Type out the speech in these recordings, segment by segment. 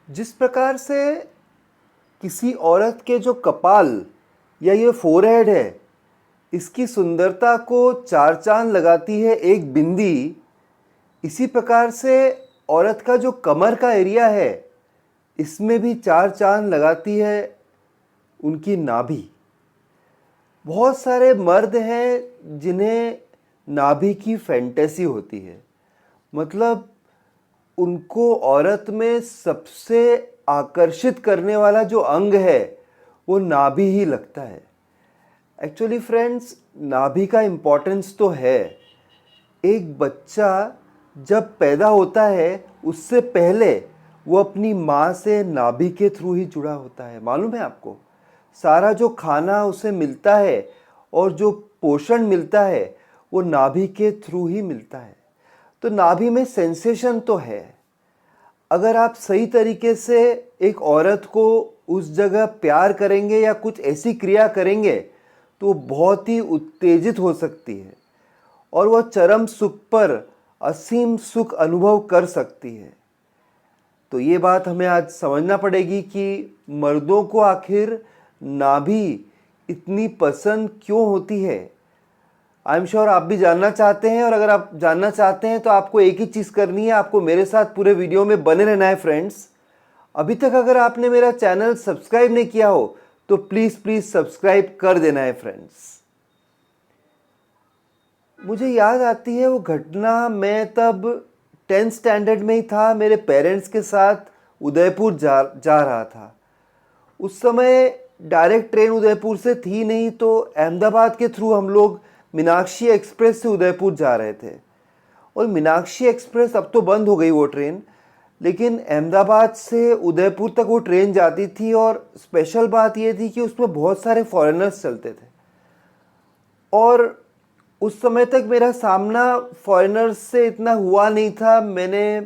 जिस प्रकार से किसी औरत के जो कपाल या ये फोरहेड है, इसकी सुंदरता को चार चांद लगाती है एक बिंदी, इसी प्रकार से औरत का जो कमर का एरिया है, इसमें भी चार चांद लगाती है उनकी नाभि। बहुत सारे मर्द हैं जिन्हें नाभि की फैंटेसी होती है, मतलब उनको औरत में सबसे आकर्षित करने वाला जो अंग है वो नाभि ही लगता है। एक्चुअली फ्रेंड्स, नाभि का इम्पोर्टेंस तो है। एक बच्चा जब पैदा होता है उससे पहले वो अपनी माँ से नाभि के थ्रू ही जुड़ा होता है। मालूम है आपको, सारा जो खाना उसे मिलता है और जो पोषण मिलता है वो नाभि के थ्रू ही मिलता है। तो नाभि में सेंसेशन तो है। अगर आप सही तरीके से एक औरत को उस जगह प्यार करेंगे या कुछ ऐसी क्रिया करेंगे तो वो बहुत ही उत्तेजित हो सकती है और वह चरम सुख पर असीम सुख अनुभव कर सकती है। तो ये बात हमें आज समझना पड़ेगी कि मर्दों को आखिर नाभि इतनी पसंद क्यों होती है। आई एम श्योर आप भी जानना चाहते हैं, और अगर आप जानना चाहते हैं तो आपको एक ही चीज़ करनी है, आपको मेरे साथ पूरे वीडियो में बने रहना है फ्रेंड्स। अभी तक अगर आपने मेरा चैनल सब्सक्राइब नहीं किया हो तो प्लीज़ सब्सक्राइब कर देना है फ्रेंड्स। मुझे याद आती है वो घटना, मैं तब 10th स्टैंडर्ड में ही था, मेरे पेरेंट्स के साथ उदयपुर जा रहा था। उस समय डायरेक्ट ट्रेन उदयपुर से थी नहीं, तो अहमदाबाद के थ्रू हम लोग मीनाक्षी एक्सप्रेस से उदयपुर जा रहे थे। और मीनाक्षी एक्सप्रेस अब तो बंद हो गई वो ट्रेन, लेकिन अहमदाबाद से उदयपुर तक वो ट्रेन जाती थी। और स्पेशल बात ये थी कि उसमें बहुत सारे फॉरेनर्स चलते थे, और उस समय तक मेरा सामना फॉरेनर्स से इतना हुआ नहीं था। मैंने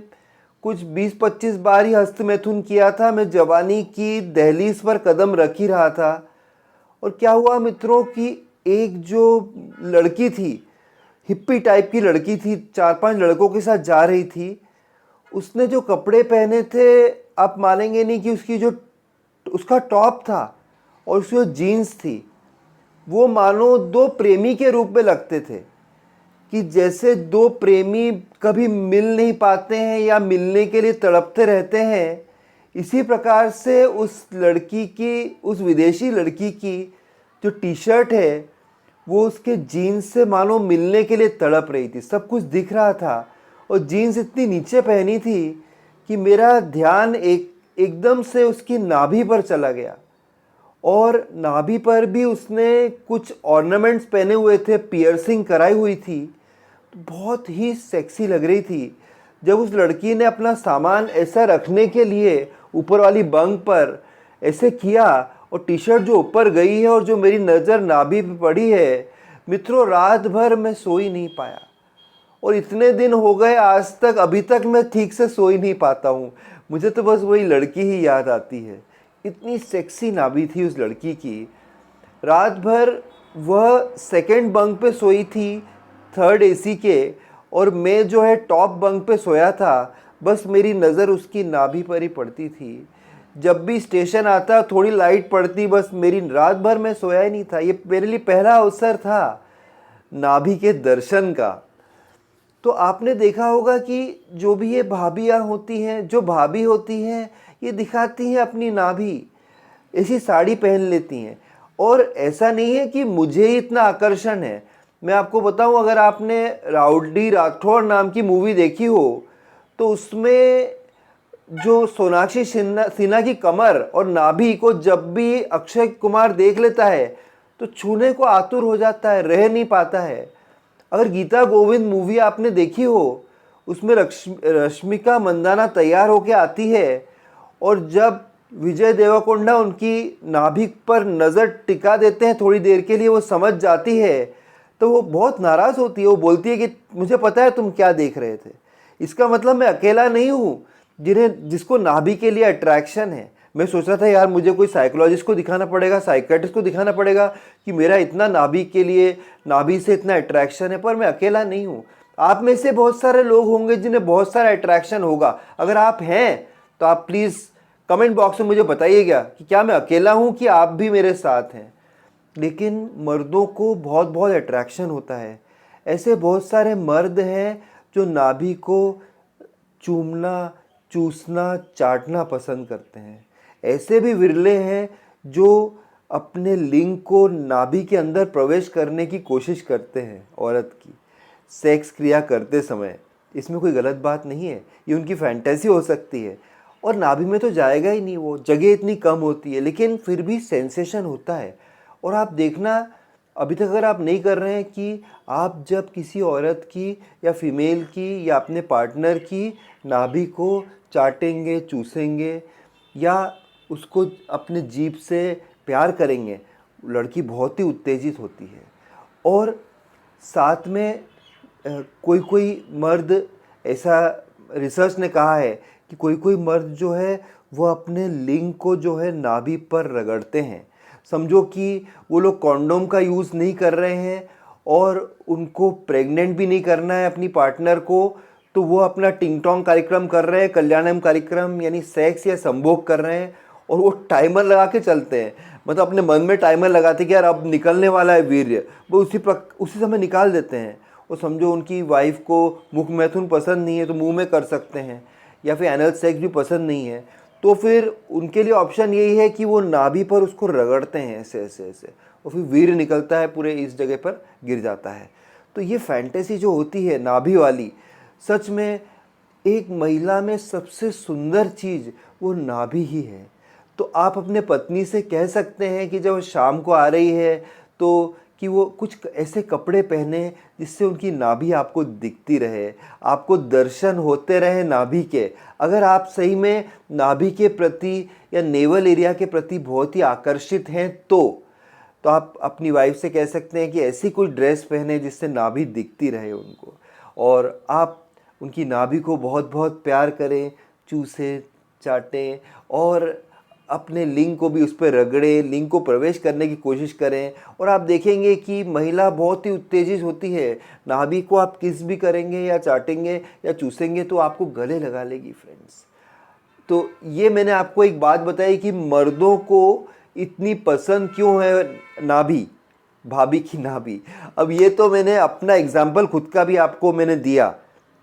कुछ 20-25 बार ही हस्तमैथुन किया था। मैं जवानी की दहलीज पर कदम रख ही रहा था। और क्या हुआ मित्रों कि एक जो लड़की थी, हिप्पी टाइप की लड़की थी, 4-5 लड़कों के साथ जा रही थी। उसने जो कपड़े पहने थे, आप मानेंगे नहीं कि उसका टॉप था और उसकी जो जीन्स थी, वो मानो दो प्रेमी के रूप में लगते थे। कि जैसे दो प्रेमी कभी मिल नहीं पाते हैं या मिलने के लिए तड़पते रहते हैं, इसी प्रकार से उस लड़की की, उस विदेशी लड़की की जो टी शर्ट है वो उसके जीन्स से मानो मिलने के लिए तड़प रही थी। सब कुछ दिख रहा था और जीन्स इतनी नीचे पहनी थी कि मेरा ध्यान एकदम से उसकी नाभि पर चला गया। और नाभि पर भी उसने कुछ ऑर्नामेंट्स पहने हुए थे, पियर्सिंग कराई हुई थी, तो बहुत ही सेक्सी लग रही थी। जब उस लड़की ने अपना सामान ऐसा रखने के लिए ऊपर वाली बंक पर ऐसे किया और टी शर्ट जो ऊपर गई है और जो मेरी नज़र नाभि पे पड़ी है, मित्रों रात भर मैं सो ही नहीं पाया। और इतने दिन हो गए आज तक, अभी तक मैं ठीक से सो ही नहीं पाता हूँ। मुझे तो बस वही लड़की ही याद आती है। इतनी सेक्सी नाभि थी उस लड़की की। रात भर वह सेकंड बंक पे सोई थी, थर्ड एसी के, और मैं जो है टॉप बंक पे सोया था। बस मेरी नज़र उसकी नाभि पर ही पड़ती थी। जब भी स्टेशन आता थोड़ी लाइट पड़ती, बस मेरी रात भर मैं सोया ही नहीं था। ये मेरे लिए पहला अवसर था नाभि के दर्शन का। तो आपने देखा होगा कि जो भी ये भाभियाँ होती हैं, जो भाभी होती हैं, ये दिखाती हैं अपनी नाभि, ऐसी साड़ी पहन लेती हैं। और ऐसा नहीं है कि मुझे ही इतना आकर्षण है। मैं आपको बताऊं, अगर आपने राउडी राठौर नाम की मूवी देखी हो तो उसमें जो सोनाक्षी सिन्हा की कमर और नाभि को जब भी अक्षय कुमार देख लेता है तो छूने को आतुर हो जाता है, रह नहीं पाता है। अगर गीता गोविंद मूवी आपने देखी हो, उसमें रश्मिका मंदाना तैयार होके आती है और जब विजय देवरकोंडा उनकी नाभि पर नज़र टिका देते हैं थोड़ी देर के लिए, वो समझ जाती है तो वो बहुत नाराज़ होती है। वो बोलती है कि मुझे पता है तुम क्या देख रहे थे। इसका मतलब मैं अकेला नहीं हूँ जिसको नाभि के लिए अट्रैक्शन है। मैं सोच रहा था यार मुझे कोई साइकोलॉजिस्ट को दिखाना पड़ेगा, साइकेट्रिस्ट को दिखाना पड़ेगा कि मेरा इतना नाभि के लिए, नाभि से इतना अट्रैक्शन है। पर मैं अकेला नहीं हूँ। आप में से बहुत सारे लोग होंगे जिन्हें बहुत सारा अट्रैक्शन होगा। अगर आप हैं तो आप प्लीज़ कमेंट बॉक्स में मुझे बताइएगा कि क्या मैं अकेला हूँ कि आप भी मेरे साथ हैं। लेकिन मर्दों को बहुत बहुत अट्रैक्शन होता है। ऐसे बहुत सारे मर्द हैं जो नाभि को चूमना, चूसना, चाटना पसंद करते हैं। ऐसे भी विरले हैं जो अपने लिंग को नाभि के अंदर प्रवेश करने की कोशिश करते हैं औरत की सेक्स क्रिया करते समय। इसमें कोई गलत बात नहीं है, ये उनकी फैंटेसी हो सकती है। और नाभि में तो जाएगा ही नहीं, वो जगह इतनी कम होती है, लेकिन फिर भी सेंसेशन होता है। और आप देखना, अभी तक अगर आप नहीं कर रहे हैं कि आप जब किसी औरत की या फीमेल की या अपने पार्टनर की नाभि को चाटेंगे, चूसेंगे या उसको अपने जीभ से प्यार करेंगे, लड़की बहुत ही उत्तेजित होती है। और साथ में कोई कोई मर्द, ऐसा रिसर्च ने कहा है कि कोई कोई मर्द जो है वो अपने लिंग को जो है नाभि पर रगड़ते हैं। समझो कि वो लोग कॉन्डोम का यूज़ नहीं कर रहे हैं और उनको प्रेग्नेंट भी नहीं करना है अपनी पार्टनर को, तो वो अपना टिंग टोंग कार्यक्रम कर रहे हैं, कल्याणम कार्यक्रम यानी सेक्स या संभोग कर रहे हैं, और वो टाइमर लगा के चलते हैं। मतलब अपने मन में टाइमर लगाते कि यार अब निकलने वाला है वीर्य, वो उसी समय निकाल देते हैं। वो समझो उनकी वाइफ को मुख मैथुन पसंद नहीं है तो मुंह में कर सकते हैं, या फिर एनल सेक्स भी पसंद नहीं है, तो फिर उनके लिए ऑप्शन यही है कि वो नाभि पर उसको रगड़ते हैं ऐसे ऐसे ऐसे, और फिर वीर्य निकलता है, पूरे इस जगह पर गिर जाता है। तो ये फैंटेसी जो होती है नाभि वाली, सच में एक महिला में सबसे सुंदर चीज़ वो नाभि ही है। तो आप अपने पत्नी से कह सकते हैं कि जब शाम को आ रही है तो कि वो कुछ ऐसे कपड़े पहने जिससे उनकी नाभि आपको दिखती रहे, आपको दर्शन होते रहे नाभि के। अगर आप सही में नाभि के प्रति या नेवल एरिया के प्रति बहुत ही आकर्षित हैं तो आप अपनी वाइफ से कह सकते हैं कि ऐसी कोई ड्रेस पहने जिससे नाभि दिखती रहे उनको, और आप उनकी नाभि को बहुत बहुत प्यार करें, चूसें, चाटें, और अपने लिंग को भी उस पर रगड़े, लिंग को प्रवेश करने की कोशिश करें। और आप देखेंगे कि महिला बहुत ही उत्तेजित होती है। नाभि को आप किस भी करेंगे या चाटेंगे या चूसेंगे तो आपको गले लगा लेगी फ्रेंड्स। तो ये मैंने आपको एक बात बताई कि मर्दों को इतनी पसंद क्यों है नाभि, भाभी की नाभि। अब ये तो मैंने अपना एग्जाम्पल खुद का भी आपको मैंने दिया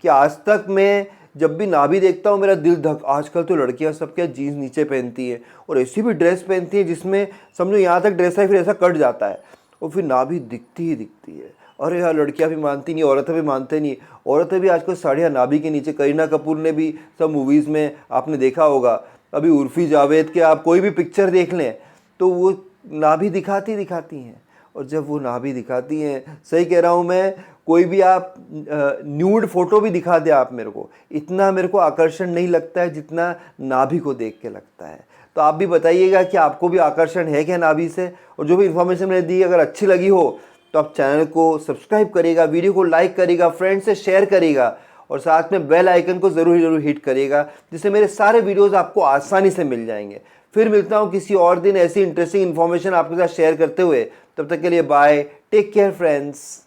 कि आज तक मैं जब भी नाभि देखता हूँ मेरा दिल धक। आजकल तो लड़कियाँ सब क्या जीन्स नीचे पहनती है और ऐसी भी ड्रेस पहनती है जिसमें समझो यहाँ तक ड्रेस है फिर ऐसा कट जाता है और फिर नाभि दिखती ही दिखती है। अरे यार, लड़कियाँ भी मानती नहीं, औरतें भी मानते नहीं। औरतें भी आजकल साड़ियाँ नाभि के नीचे, करीना कपूर ने भी सब मूवीज़ में आपने देखा होगा, अभी उर्फी जावेद के आप कोई भी पिक्चर देख लें तो वो नाभि दिखाती हैं। और जब वो नाभि दिखाती हैं, सही कह रहा हूँ मैं, कोई भी आप न्यूड फोटो भी दिखा दे आप मेरे को, इतना मेरे को आकर्षण नहीं लगता है जितना नाभि को देख के लगता है। तो आप भी बताइएगा कि आपको भी आकर्षण है क्या नाभि से। और जो भी इन्फॉर्मेशन मैंने दी अगर अच्छी लगी हो तो आप चैनल को सब्सक्राइब करिएगा, वीडियो को लाइक करिएगा, फ्रेंड से शेयर करिएगा और साथ में बेल आइकन को ज़रूर हिट करिएगा, जिससे मेरे सारे वीडियोस आपको आसानी से मिल जाएंगे। फिर मिलता हूँ किसी और दिन ऐसी इंटरेस्टिंग इन्फॉर्मेशन आपके साथ शेयर करते हुए। तब तक के लिए बाय, टेक केयर फ्रेंड्स।